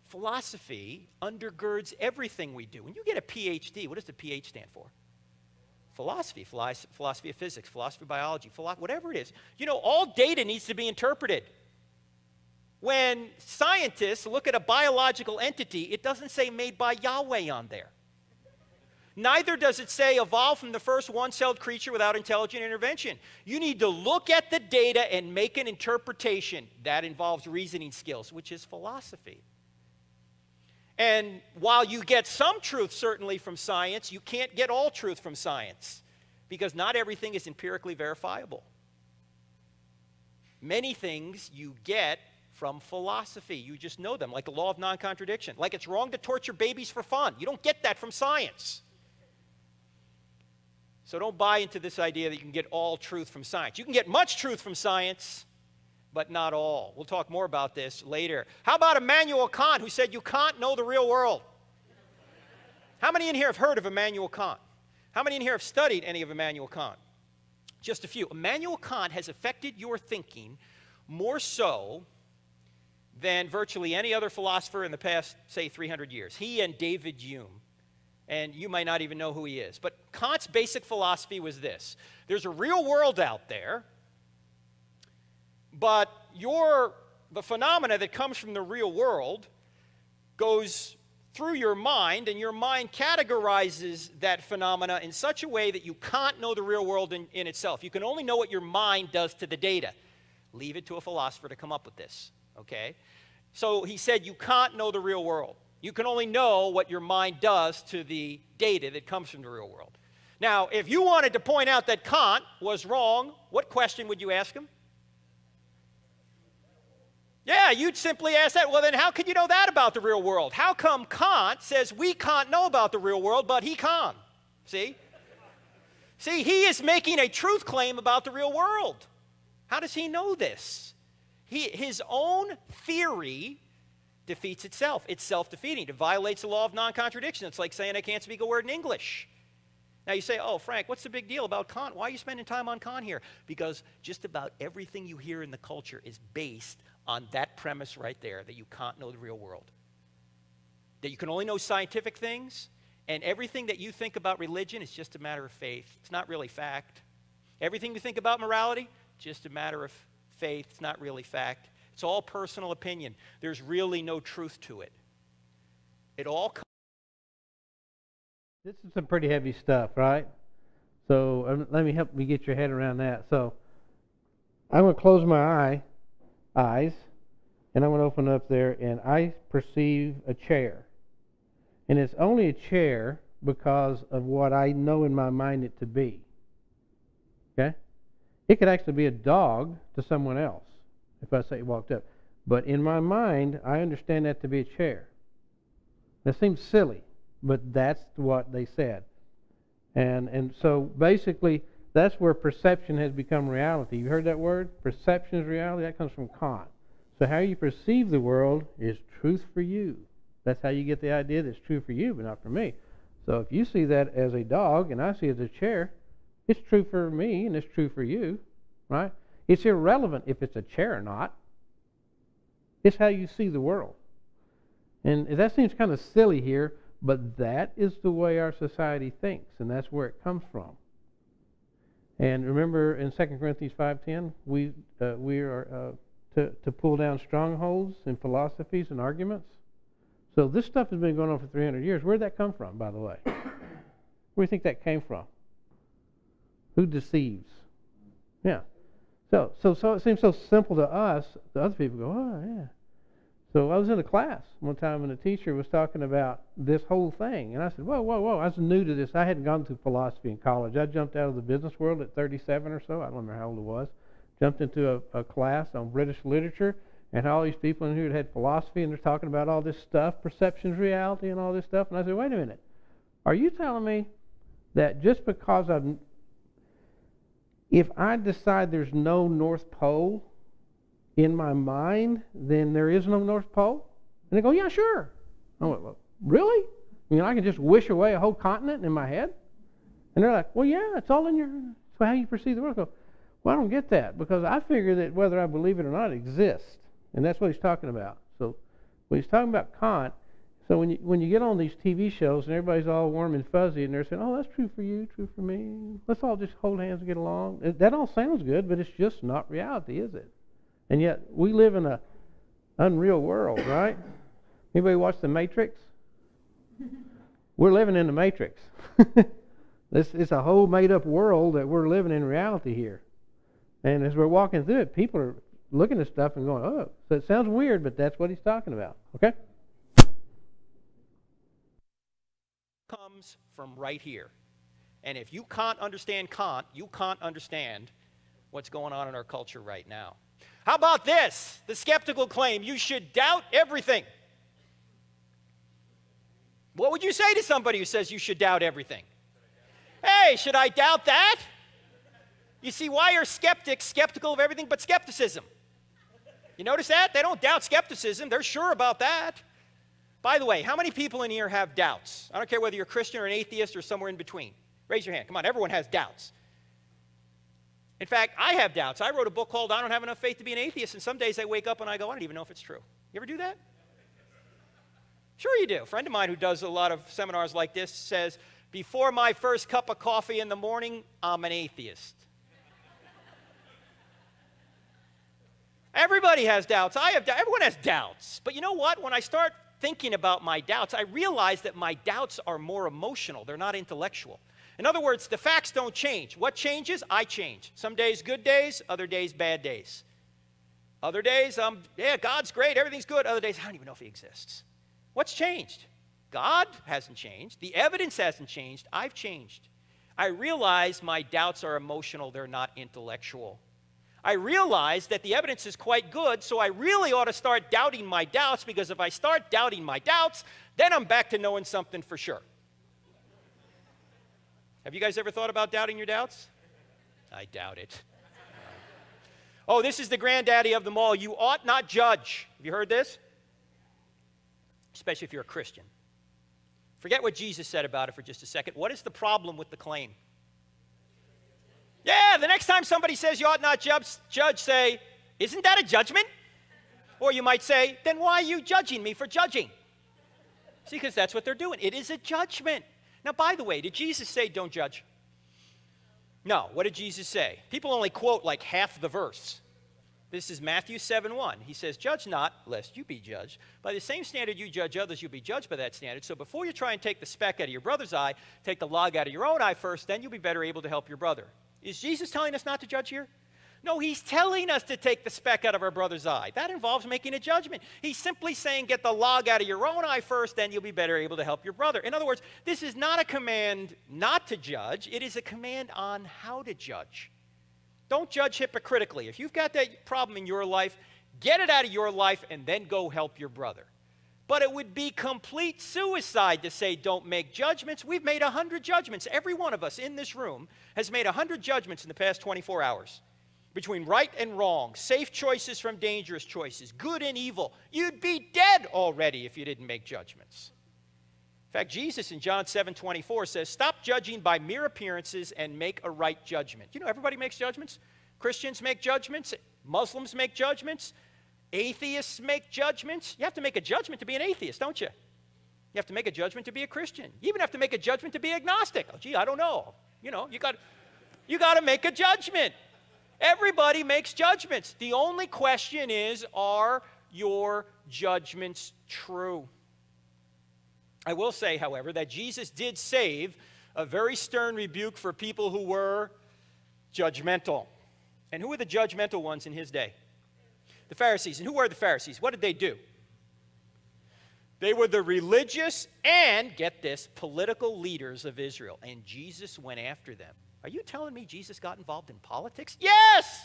Philosophy undergirds everything we do. When you get a PhD, what does the PH stand for? Philosophy, philosophy of physics, philosophy of biology, whatever it is. You know, all data needs to be interpreted. When scientists look at a biological entity, it doesn't say made by Yahweh on there. Neither does it say evolved from the first one-celled creature without intelligent intervention. You need to look at the data and make an interpretation. That involves reasoning skills, which is philosophy. And while you get some truth, certainly, from science, you can't get all truth from science because not everything is empirically verifiable. Many things you get from philosophy. You just know them, like the law of non-contradiction. Like it's wrong to torture babies for fun. You don't get that from science. So don't buy into this idea that you can get all truth from science. You can get much truth from science, but not all. We'll talk more about this later. How about Immanuel Kant, who said you can't know the real world? How many in here have heard of Immanuel Kant? How many in here have studied any of Immanuel Kant? Just a few. Immanuel Kant has affected your thinking more so than virtually any other philosopher in the past, say, 300 years. He and David Hume. And you might not even know who he is. But Kant's basic philosophy was this. There's a real world out there, but the phenomena that comes from the real world goes through your mind, and your mind categorizes that phenomena in such a way that you can't know the real world in itself. You can only know what your mind does to the data. Leave it to a philosopher to come up with this, okay? So he said you can't know the real world. You can only know what your mind does to the data that comes from the real world. Now, if you wanted to point out that Kant was wrong, what question would you ask him? Yeah, you'd simply ask that. Well, then how could you know that about the real world? How come Kant says we can't know about the real world, but he can? See? See, he is making a truth claim about the real world. How does he know this? His own theory defeats itself. It's self-defeating. It violates the law of non-contradiction. It's like saying I can't speak a word in English. Now you say, oh, Frank, what's the big deal about Kant? Why are you spending time on Kant here? Because just about everything you hear in the culture is based on that premise right there, that you can't know the real world. That you can only know scientific things, and everything that you think about religion is just a matter of faith. It's not really fact. Everything you think about morality, just a matter of faith. It's not really fact. It's all personal opinion. There's really no truth to it. It all comes. This is some pretty heavy stuff, right? So let me help you get your head around that. So I'm going to close my eyes, and I'm going to open up there, and I perceive a chair. And it's only a chair because of what I know in my mind it to be. Okay? It could actually be a dog to someone else, if I say walked up. But in my mind, I understand that to be a chair. That seems silly, but that's what they said. And so basically, that's where perception has become reality. You heard that word? Perception is reality. That comes from Kant. So how you perceive the world is truth for you. That's how you get the idea that it's true for you, but not for me. So if you see that as a dog and I see it as a chair, it's true for me and it's true for you, right? It's irrelevant if it's a chair or not. It's how you see the world. And that seems kind of silly here, but that is the way our society thinks, and that's where it comes from. And remember in 2 Corinthians 5:10, we are to pull down strongholds and philosophies and arguments. So this stuff has been going on for 300 years. Where did that come from, by the way? Where do you think that came from? Who deceives? Yeah. So it seems so simple to us. The other people go, oh, yeah. So I was in a class one time and the teacher was talking about this whole thing. And I said, whoa. I was new to this. I hadn't gone through philosophy in college. I jumped out of the business world at 37 or so. I don't remember how old I was. Jumped into a class on British literature. And all these people in here had philosophy, and they're talking about all this stuff, perception's reality and all this stuff. And I said, wait a minute. Are you telling me that just because if I decide there's no North Pole in my mind, then there is no North Pole? And they go, yeah, sure. I went, well, really? I can just wish away a whole continent in my head? And they're like, well, yeah, it's all in your, so how you perceive the world. I go, well, I don't get that, because I figure that whether I believe it or not, it exists. And that's what he's talking about. So when he's talking about Kant, so when you get on these TV shows and everybody's all warm and fuzzy and they're saying, oh, that's true for you, true for me, let's all just hold hands and get along. That all sounds good, but it's just not reality, is it? And yet we live in an unreal world, right? Anybody watch The Matrix? We're living in the Matrix. It's a whole made-up world that we're living in reality here. And as we're walking through it, people are looking at stuff and going, oh, so it sounds weird, but that's what he's talking about. Okay? Comes from right here. And if you can't understand Kant, you can't understand what's going on in our culture right now. How about this? The skeptical claim, you should doubt everything. What would you say to somebody who says you should doubt everything? Hey, should I doubt that? You see, why are skeptics skeptical of everything but skepticism? You notice that? They don't doubt skepticism. They're sure about that. By the way, how many people in here have doubts? I don't care whether you're a Christian or an atheist or somewhere in between. Raise your hand. Come on, everyone has doubts. In fact, I have doubts. I wrote a book called I Don't Have Enough Faith to Be an Atheist, and some days I wake up and I go, I don't even know if it's true. You ever do that? Sure you do. A friend of mine who does a lot of seminars like this says, before my first cup of coffee in the morning, I'm an atheist. Everybody has doubts. I have doubts. Everyone has doubts. But you know what? When I start thinking about my doubts, I realize that my doubts are more emotional. They're not intellectual. In other words, the facts don't change. What changes? I change. Some days good days, other days bad days. Other days, yeah, God's great, everything's good. Other days, I don't even know if he exists. What's changed? God hasn't changed. The evidence hasn't changed. I've changed. I realize my doubts are emotional. They're not intellectual. I realize that the evidence is quite good, so I really ought to start doubting my doubts, because if I start doubting my doubts, then I'm back to knowing something for sure. Have you guys ever thought about doubting your doubts? I doubt it. Oh, this is the granddaddy of them all. You ought not judge. Have you heard this? Especially if you're a Christian. Forget what Jesus said about it for just a second. What is the problem with the claim? Yeah, the next time somebody says you ought not judge, say, isn't that a judgment? Or you might say, then why are you judging me for judging? See, because that's what they're doing. It is a judgment. Now, by the way, did Jesus say don't judge? No. What did Jesus say? People only quote like half the verse. This is Matthew 7:1. He says, judge not, lest you be judged. By the same standard you judge others, you'll be judged by that standard. So before you try and take the speck out of your brother's eye, take the log out of your own eye first, then you'll be better able to help your brother. Is Jesus telling us not to judge here? No, he's telling us to take the speck out of our brother's eye. That involves making a judgment. He's simply saying get the log out of your own eye first, then you'll be better able to help your brother. In other words, this is not a command not to judge. It is a command on how to judge. Don't judge hypocritically. If you've got that problem in your life, get it out of your life and then go help your brother. But it would be complete suicide to say don't make judgments. We've made 100 judgments. Every one of us in this room has made 100 judgments in the past 24 hours. Between right and wrong, safe choices from dangerous choices, good and evil. You'd be dead already if you didn't make judgments. In fact, Jesus in John 7:24 says, stop judging by mere appearances and make a right judgment. You know, everybody makes judgments. Christians make judgments. Muslims make judgments. Atheists make judgments. You have to make a judgment to be an atheist, don't you? You have to make a judgment to be a Christian. You even have to make a judgment to be agnostic. Oh, gee, I don't know. You know, you got to make a judgment. Everybody makes judgments. The only question is, are your judgments true? I will say, however, that Jesus did save a very stern rebuke for people who were judgmental. And who were the judgmental ones in his day? The Pharisees. And who were the Pharisees? What did they do? They were the religious and, get this, political leaders of Israel. And Jesus went after them. Are you telling me Jesus got involved in politics? Yes!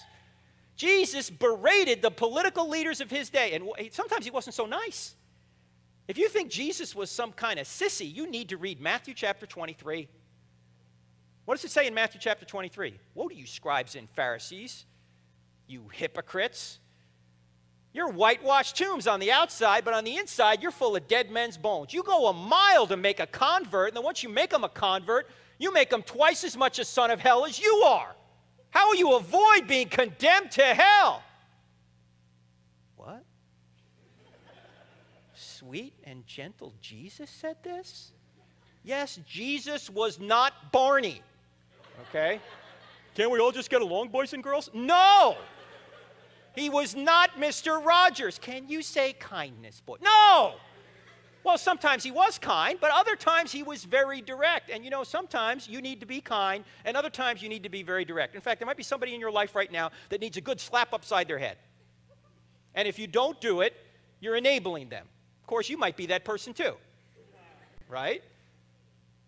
Jesus berated the political leaders of his day. And sometimes he wasn't so nice. If you think Jesus was some kind of sissy, you need to read Matthew chapter 23. What does it say in Matthew chapter 23? Woe to you, scribes and Pharisees, you hypocrites. You're whitewashed tombs on the outside, but on the inside, you're full of dead men's bones. You go a mile to make a convert, and then once you make them a convert, you make them twice as much a son of hell as you are. How will you avoid being condemned to hell? What? Sweet and gentle Jesus said this? Yes, Jesus was not Barney. Okay? Can't we all just get along, boys and girls? No! He was not Mr. Rogers. Can you say kindness, boy? No! Well, sometimes he was kind, but other times he was very direct. And you know, sometimes you need to be kind, and other times you need to be very direct. In fact, there might be somebody in your life right now that needs a good slap upside their head. And if you don't do it, you're enabling them. Of course, you might be that person too, right?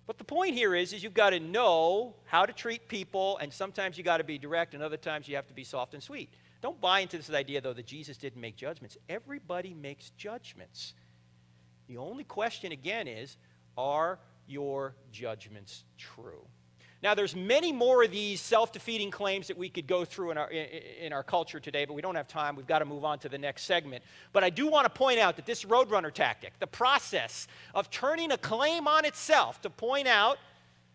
But the point here is you've got to know how to treat people, and sometimes you got to be direct, and other times you have to be soft and sweet. Don't buy into this idea, though, that Jesus didn't make judgments. Everybody makes judgments. The only question, again, is, are your judgments true? Now, there's many more of these self-defeating claims that we could go through in our culture today, but we don't have time. We've got to move on to the next segment. But I do want to point out that this roadrunner tactic, the process of turning a claim on itself to point out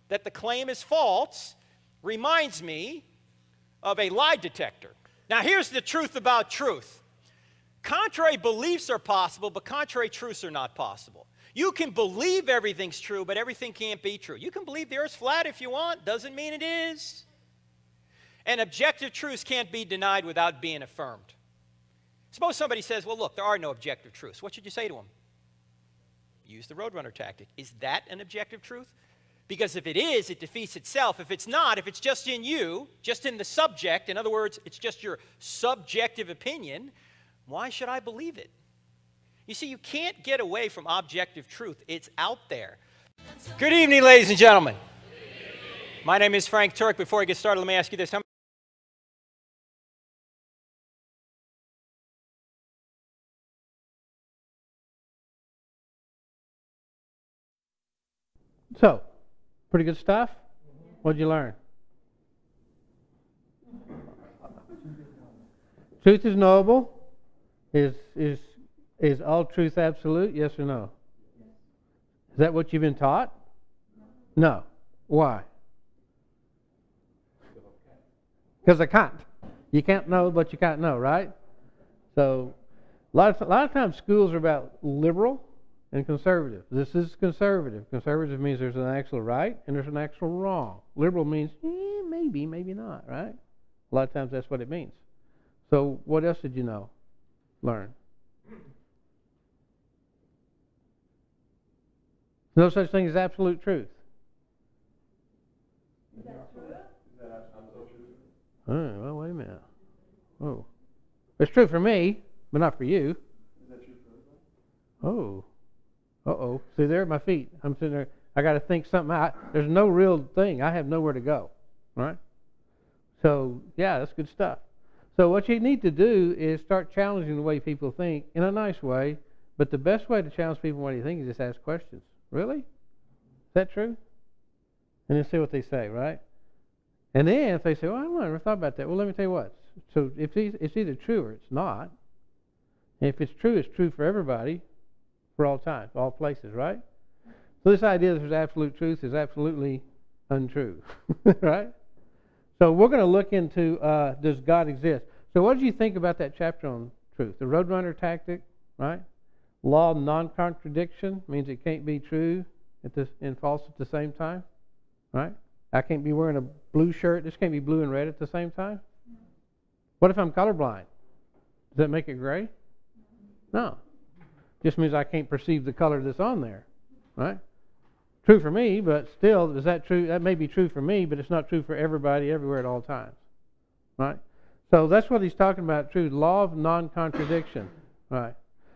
that the claim is false, reminds me of a lie detector. Now, here's the truth about truth. Contrary beliefs are possible, but contrary truths are not possible. You can believe everything's true, but everything can't be true. You can believe the earth's flat if you want. Doesn't mean it is. And objective truths can't be denied without being affirmed. Suppose somebody says, well, look, there are no objective truths. What should you say to them? Use the roadrunner tactic. Is that an objective truth? Because if it is, it defeats itself. If it's not, if it's just in you, just in the subject, in other words, it's just your subjective opinion, why should I believe it? You see, you can't get away from objective truth. It's out there. Good evening, ladies and gentlemen. My name is Frank Turk. Before I get started, let me ask you this. So, pretty good stuff? What'd you learn? Truth is knowable. Is all truth absolute? Yes or no? Is that what you've been taught? No. Why? Because I can't. You can't know, but you can't know, right? So, a lot of times schools are about liberal and conservative. This is conservative. Conservative means there's an actual right and there's an actual wrong. Liberal means maybe, maybe not, right? A lot of times that's what it means. So what else did you know? Learn. No such thing as absolute truth. Is that true? Is that absolute truth? Oh, well, wait a minute. Oh. It's true for me, but not for you. Is that true for everybody? Oh. Uh-oh. See, there at my feet. I'm sitting there. I got to think something out. There's no real thing. I have nowhere to go. Right? So, yeah, that's good stuff. So what you need to do is start challenging the way people think in a nice way, but the best way to challenge people in the way they think is just ask questions. Really? Is that true? And then see what they say, right? And then if they say, well, I never thought about that. Well, let me tell you what. So if it's either true or it's not. And if it's true for everybody, for all time, all places, right? So this idea that there's absolute truth is absolutely untrue, right? So we're going to look into does God exist? So what did you think about that chapter on truth? The Roadrunner tactic, right? Law of non-contradiction means it can't be true and false at the same time, right? I can't be wearing a blue shirt. This can't be blue and red at the same time. What if I'm colorblind? Does that make it gray? No. Just means I can't perceive the color that's on there, right? True for me, but still, is that true? That may be true for me, but it's not true for everybody, everywhere, at all times, right? So that's what he's talking about, true. Law of non-contradiction, right?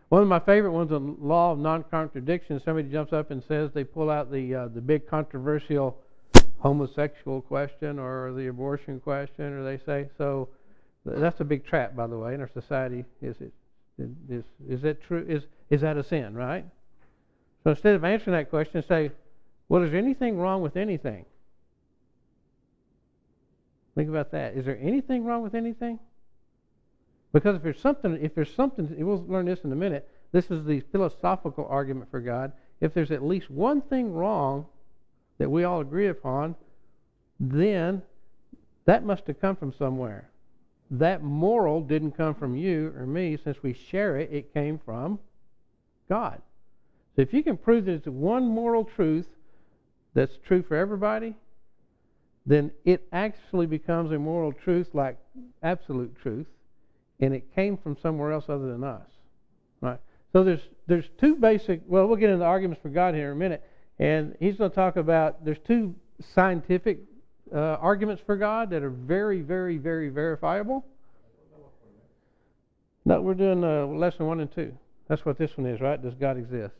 One of my favorite ones, the law of non-contradiction, somebody jumps up and says they pull out the big controversial homosexual question or the abortion question, or they say, so that's a big trap, by the way, in our society. Is that true? Is that a sin, right? So instead of answering that question, say, well, is there anything wrong with anything? Think about that. Is there anything wrong with anything? Because if there's something, we'll learn this in a minute. This is the philosophical argument for God. If there's at least one thing wrong that we all agree upon, then that must have come from somewhere. That moral didn't come from you or me. Since we share it, it came from God. So if you can prove that it's one moral truth that's true for everybody, then it actually becomes a moral truth like absolute truth, and it came from somewhere else other than us, right? So there's two basic. Well, we'll get into the arguments for God here in a minute, and he's going to talk about there's two scientific arguments for God that are very, very, very verifiable. No, we're doing lesson 1 and 2. That's what this one is, right? Does God exist?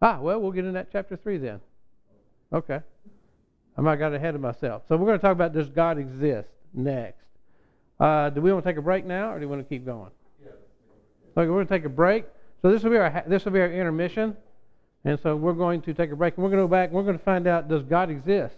Well, we'll get into that chapter 3 then. Okay. I might have got ahead of myself. So we're going to talk about does God exist next. Do we want to take a break now, or do we want to keep going? Yeah. Okay, we're going to take a break. So this will be our intermission, and so we're going to take a break, and we're going to go back, and we're going to find out, does God exist?